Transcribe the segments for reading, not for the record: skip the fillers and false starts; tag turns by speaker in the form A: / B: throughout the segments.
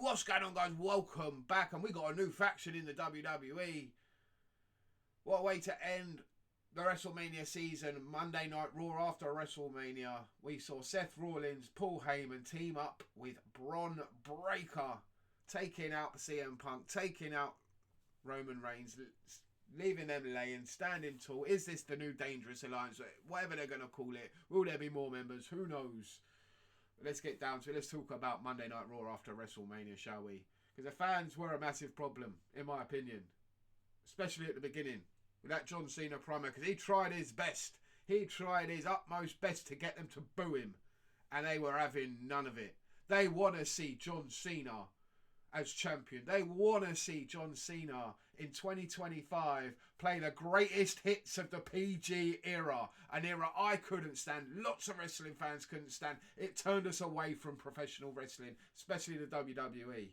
A: what's going on, guys? Welcome back, and we got a new faction in the WWE. What a way to end the WrestleMania season. Monday Night Raw after WrestleMania. We saw Seth Rollins, Paul Heyman team up with Bron Breakker, taking out CM Punk, taking out Roman Reigns, leaving them laying, standing tall. Is this the new Dangerous Alliance? Whatever they're going to call it. Will there be more members? Who knows? Let's get down to it. Let's talk about Monday Night Raw after WrestleMania, shall we? Because the fans were a massive problem, in my opinion. Especially at the beginning. With that John Cena promo. Because he tried his best. He tried his utmost best to get them to boo him. And they were having none of it. They want to see John Cena as champion. They want to see John Cena in 2025 play the greatest hits of the PG era. An era I couldn't stand. Lots of wrestling fans couldn't stand. It turned us away from professional wrestling, especially the WWE.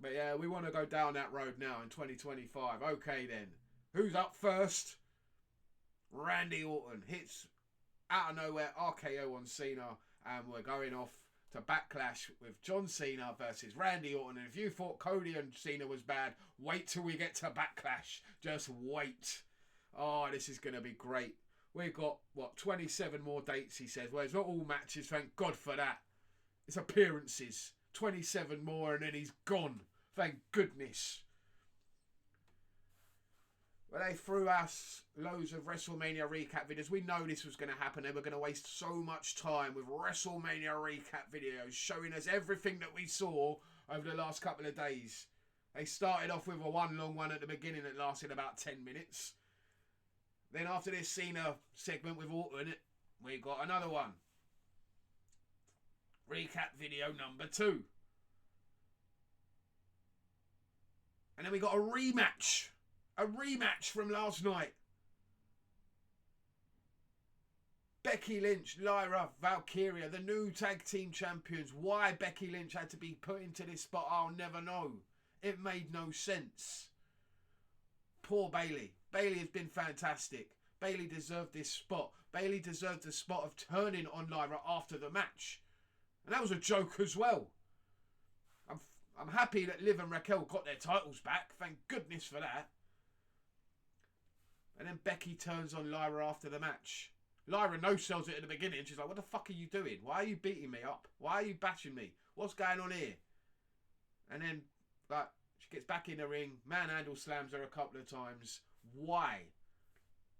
A: But yeah, we want to go down that road now in 2025. Okay then. Who's up first? Randy Orton hits out of nowhere RKO on Cena, and we're going off to Backlash with John Cena versus Randy Orton. And if you thought Cody and Cena was bad, wait till we get to Backlash. Just wait. Oh, this is going to be great. We've got, 27 more dates, he says. Well, it's not all matches, thank God for that. It's appearances. 27 more and then he's gone. Thank goodness. Well, they threw us loads of WrestleMania recap videos. We know this was going to happen. They were going to waste so much time with WrestleMania recap videos showing us everything that we saw over the last couple of days. They started off with a one long one at the beginning that lasted about 10 minutes. Then after this Cena segment with Orton, we got another one. Recap video number 2. And then we got a rematch. A rematch from last night. Becky Lynch, Lyra, Valkyria, the new tag team champions. Why Becky Lynch had to be put into this spot, I'll never know. It made no sense. Poor Bayley. Bayley has been fantastic. Bayley deserved this spot. Bayley deserved the spot of turning on Lyra after the match. And that was a joke as well. I'm happy that Liv and Raquel got their titles back. Thank goodness for that. And then Becky turns on Lyra after the match. Lyra no-sells it at the beginning. She's like, what the fuck are you doing? Why are you beating me up? Why are you bashing me? What's going on here? And then she gets back in the ring. Manhandle slams her a couple of times. Why?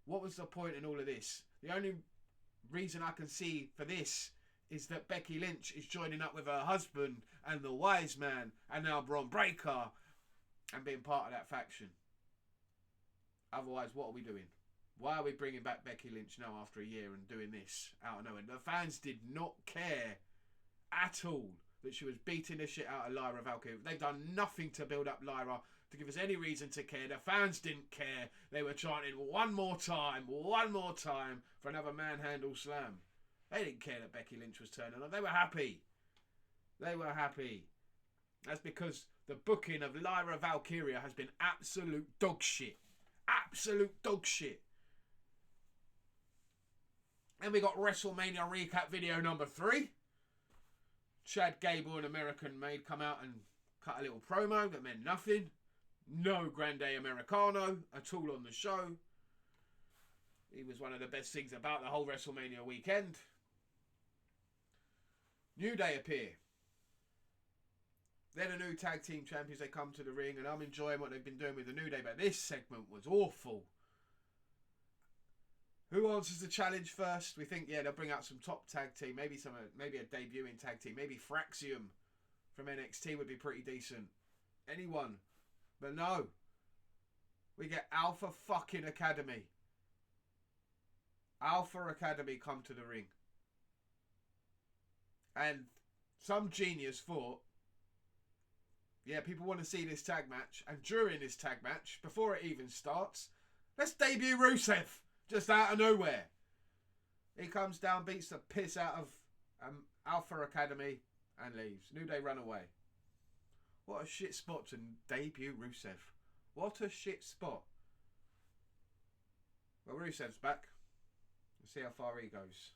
A: What was the point in all of this? The only reason I can see for this is that Becky Lynch is joining up with her husband and the Wiseman and now Bron Breakker and being part of that faction. Otherwise, what are we doing? Why are we bringing back Becky Lynch now after a year and doing this out of nowhere? The fans did not care at all that she was beating the shit out of Lyra Valkyrie. They've done nothing to build up Lyra to give us any reason to care. The fans didn't care. They were chanting one more time for another manhandle slam. They didn't care that Becky Lynch was turning on. They were happy. They were happy. That's because the booking of Lyra Valkyria has been absolute dog shit. Absolute dog shit. And we got WrestleMania recap video number 3. Chad Gable and American Made come out and cut a little promo that meant nothing. No Grande Americano at all on the show. He was one of the best things about the whole WrestleMania weekend. New Day appear. They're the new tag team champions. They come to the ring and I'm enjoying what they've been doing with the New Day, but this segment was awful. Who answers the challenge first? We think, they'll bring out some top tag team, maybe a debuting tag team, maybe Fraxium from NXT would be pretty decent. Anyone. But no. We get Alpha fucking Academy. Alpha Academy come to the ring. And some genius thought, people want to see this tag match. And during this tag match, before it even starts, let's debut Rusev. Just out of nowhere. He comes down, beats the piss out of Alpha Academy and leaves. New Day run away. What a shit spot to debut Rusev. What a shit spot. Well, Rusev's back. Let's see how far he goes.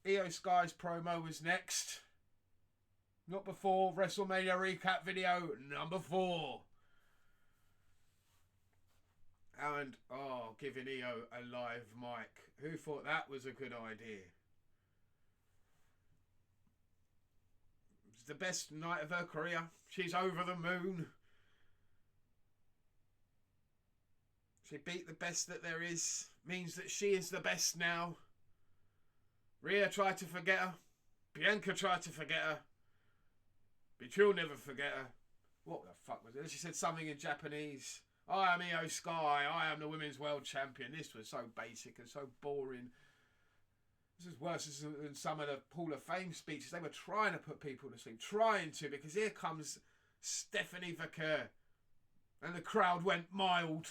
A: Io Sky's promo was next. Not before. WrestleMania recap video number 4. And, giving Io a live mic. Who thought that was a good idea? It's the best night of her career. She's over the moon. She beat the best that there is. Means that she is the best now. Rhea tried to forget her. Bianca tried to forget her. But you'll never forget her. What the fuck was it? She said something in Japanese. I am Io Sky. I am the Women's World Champion. This was so basic and so boring. This is worse than some of the Hall of Fame speeches. They were trying to put people to sleep. Trying to, because here comes Stephanie Vaquer. And the crowd went mild.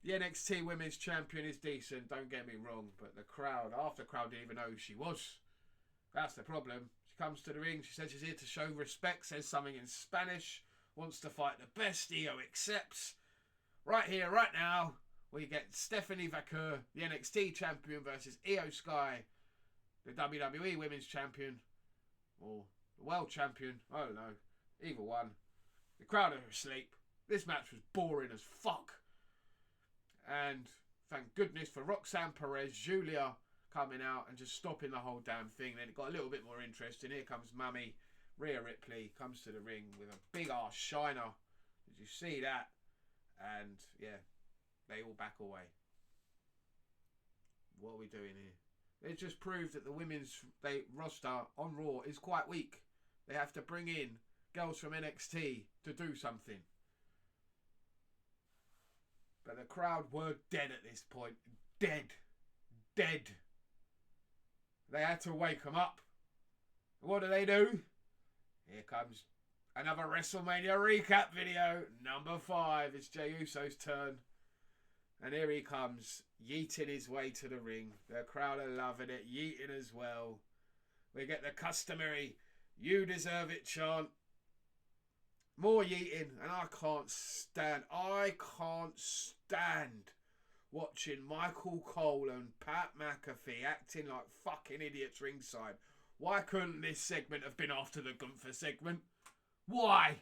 A: The NXT Women's Champion is decent, don't get me wrong. But the crowd, half the crowd didn't even know who she was. That's the problem. She comes to the ring. She says she's here to show respect. Says something in Spanish. Wants to fight the best. Io accepts. Right here, right now, we get Stephanie Vaquer, the NXT Champion, versus Io Sky, the WWE Women's Champion. Or the World Champion. I don't know. Either one. The crowd are asleep. This match was boring as fuck. And thank goodness for Roxanne Perez, Julia coming out and just stopping the whole damn thing. Then it got a little bit more interesting. Here comes Mummy. Rhea Ripley comes to the ring with a big ass shiner. Did you see that? And yeah, they all back away. What are we doing here? It just proved that the women's roster on Raw is quite weak. They have to bring in girls from NXT to do something. But the crowd were dead at this point. Dead. Dead. They had to wake them up. What do? Here comes another WrestleMania recap video. Number 5. It's Jey Uso's turn. And here he comes, yeeting his way to the ring. The crowd are loving it. Yeeting as well. We get the customary, you deserve it chant. More yeeting, and I can't stand watching Michael Cole and Pat McAfee acting like fucking idiots ringside. Why couldn't this segment have been after the Gunther segment? Why?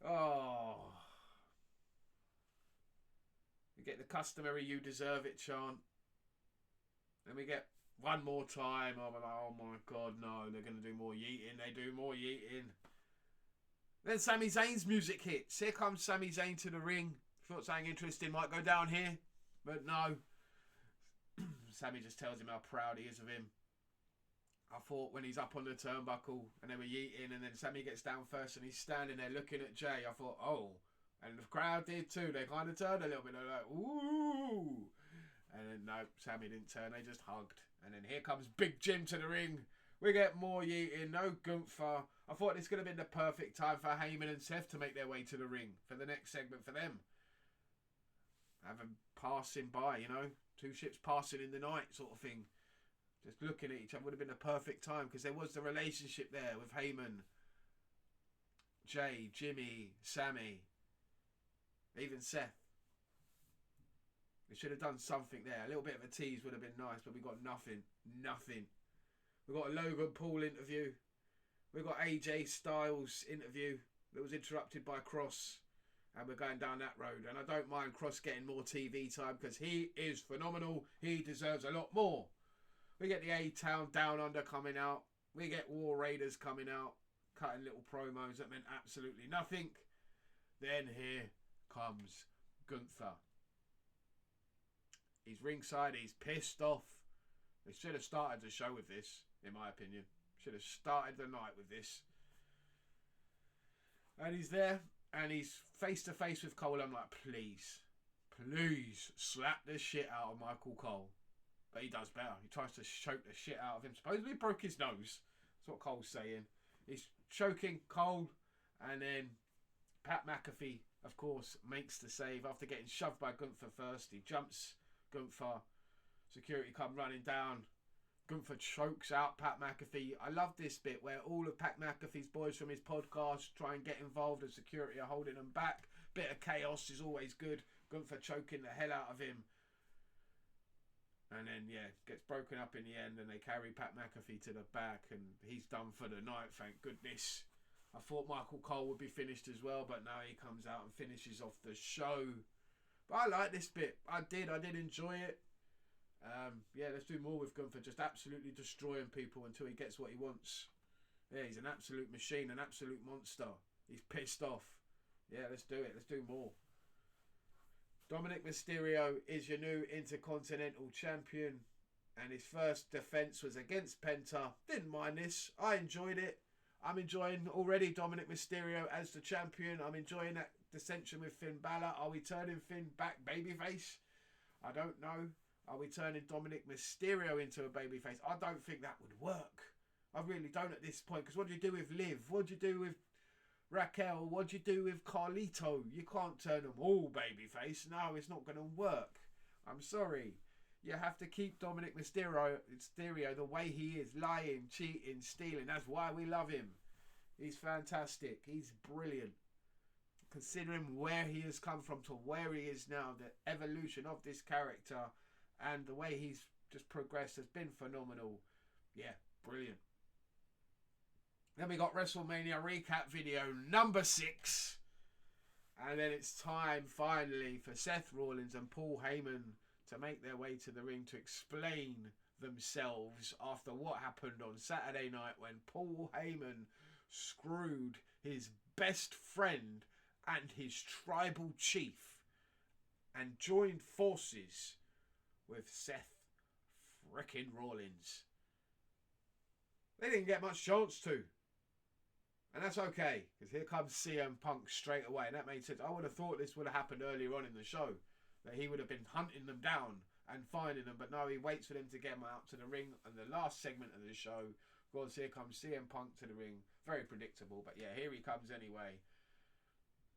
A: Oh. We get the customary you deserve it chant. Then we get one more time. I'm like, oh my god, no, they're going to do more yeeting. They do more yeeting. Then Sami Zayn's music hits. Here comes Sami Zayn to the ring. Thought something interesting might go down here. But no. Sami just tells him how proud he is of him. I thought when he's up on the turnbuckle and they were yeeting and then Sami gets down first and he's standing there looking at Jey. I thought, oh. And the crowd did too. They kind of turned a little bit. They're like, ooh. And then no, Sami didn't turn. They just hugged. And then here comes Big Jim to the ring. We get more yeeting. No Gunther. I thought this could have been the perfect time for Heyman and Seth to make their way to the ring for the next segment for them. Have them passing by, you know. Two ships passing in the night sort of thing. Just looking at each other would have been the perfect time because there was the relationship there with Heyman, Jey, Jimmy, Sami, even Seth. We should have done something there. A little bit of a tease would have been nice, but we got nothing. Nothing. We got a Logan Paul interview. We got AJ Styles interview that was interrupted by Cross. And we're going down that road. And I don't mind Cross getting more TV time because he is phenomenal. He deserves a lot more. We get the A-Town Down Under coming out. We get War Raiders coming out. Cutting little promos that meant absolutely nothing. Then here comes Gunther. He's ringside. He's pissed off. They should have started the show with this, in my opinion. Should have started the night with this. And he's there. And he's face to face with Cole. I'm like, please slap the shit out of Michael Cole. But he does better. He tries to choke the shit out of him. Supposedly he broke his nose. That's what Cole's saying. He's choking Cole. And then Pat McAfee, of course, makes the save after getting shoved by Gunther first. He jumps Gunther. Security come running down. Gunther chokes out Pat McAfee. I love this bit where all of Pat McAfee's boys from his podcast try and get involved and security are holding them back. Bit of chaos is always good. Gunther choking the hell out of him. And then, yeah, gets broken up in the end, and they carry Pat McAfee to the back, and he's done for the night, thank goodness. I thought Michael Cole would be finished as well, but now he comes out and finishes off the show. But I like this bit. I did enjoy it. Yeah, let's do more with Gunther, just absolutely destroying people until he gets what he wants. Yeah, he's an absolute machine, an absolute monster. He's pissed off. Yeah, let's do it. Let's do more. Dominic Mysterio is your new Intercontinental Champion, and his first defence was against Penta. Didn't mind this. I enjoyed it. I'm enjoying already Dominic Mysterio as the champion. I'm enjoying that dissension with Finn Balor. Are we turning Finn back babyface? I don't know. Are we turning Dominic Mysterio into a babyface? I don't think that would work. I really don't at this point. Because what do you do with Liv? What do you do with Raquel? What do you do with Carlito? You can't turn them all babyface. No, it's not going to work. I'm sorry. You have to keep Dominic Mysterio the way he is. Lying, cheating, stealing. That's why we love him. He's fantastic. He's brilliant. Considering where he has come from to where he is now, the evolution of this character and the way he's just progressed has been phenomenal. Yeah, brilliant. Then we got WrestleMania recap video number 6. And then it's time finally for Seth Rollins and Paul Heyman to make their way to the ring to explain themselves after what happened on Saturday night when Paul Heyman screwed his best friend and his tribal chief and joined forces with Seth frickin' Rollins. They didn't get much chance to. And that's okay, because here comes CM Punk straight away, and that made sense. I would have thought this would have happened earlier on in the show, that he would have been hunting them down and finding them, but no, he waits for them to get them out to the ring. And the last segment of the show, of course, here comes CM Punk to the ring. Very predictable, but yeah, here he comes anyway.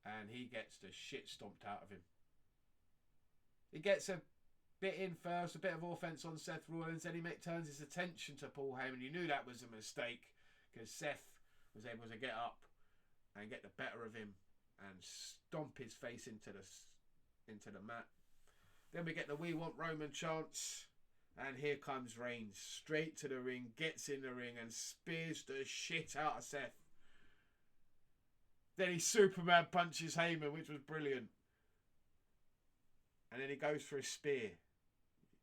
A: And he gets the shit stomped out of him. He gets a bit in first, a bit of offense on Seth Rollins, then he turns his attention to Paul Heyman. You knew that was a mistake, because Seth was able to get up and get the better of him and stomp his face into the mat. Then we get the "We Want Roman" chants, and here comes Reigns straight to the ring, gets in the ring and spears the shit out of Seth. Then he Superman punches Heyman, which was brilliant. And then he goes for a spear.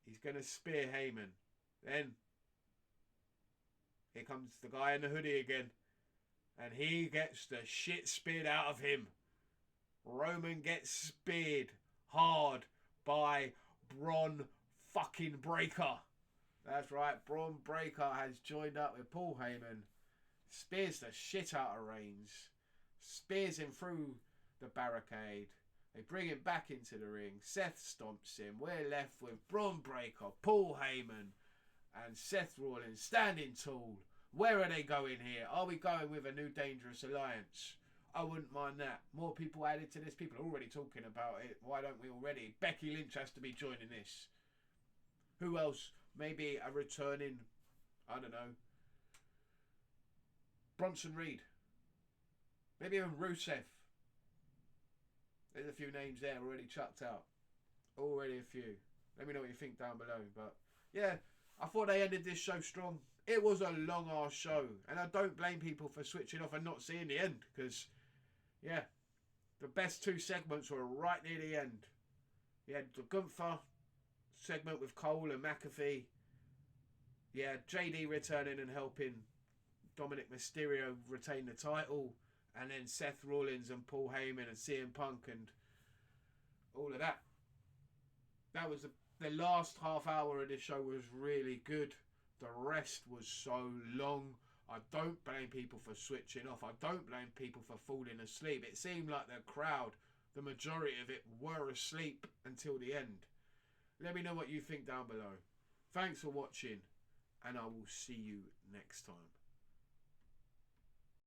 A: He's going to spear Heyman. Then here comes the guy in the hoodie again. And he gets the shit speared out of him. Roman gets speared hard by Braun fucking Breaker. That's right, Braun Breaker has joined up with Paul Heyman. Spears the shit out of Reigns. Spears him through the barricade. They bring him back into the ring. Seth stomps him. We're left with Braun Breaker, Paul Heyman, and Seth Rollins standing tall. Where are they going here? Are we going with a new Dangerous Alliance? I wouldn't mind that. More people added to this. People are already talking about it. Why don't we already? Becky Lynch has to be joining this. Who else? Maybe a returning, I don't know, Bronson Reed. Maybe even Rusev. There's a few names there already chucked out. Already a few. Let me know what you think down below. But yeah, I thought they ended this show strong. It was a long ass show, and I don't blame people for switching off and not seeing the end, because yeah, the best 2 segments were right near the end. You had the Gunther segment with Cole and McAfee. Yeah, JD returning and helping Dominic Mysterio retain the title, and then Seth Rollins and Paul Heyman and CM Punk and all of that. That was the last half hour of this show was really good. The rest was so long. I don't blame people for switching off. I don't blame people for falling asleep. It seemed like the crowd, the majority of it, were asleep until the end. Let me know what you think down below. Thanks for watching, and I will see you next time.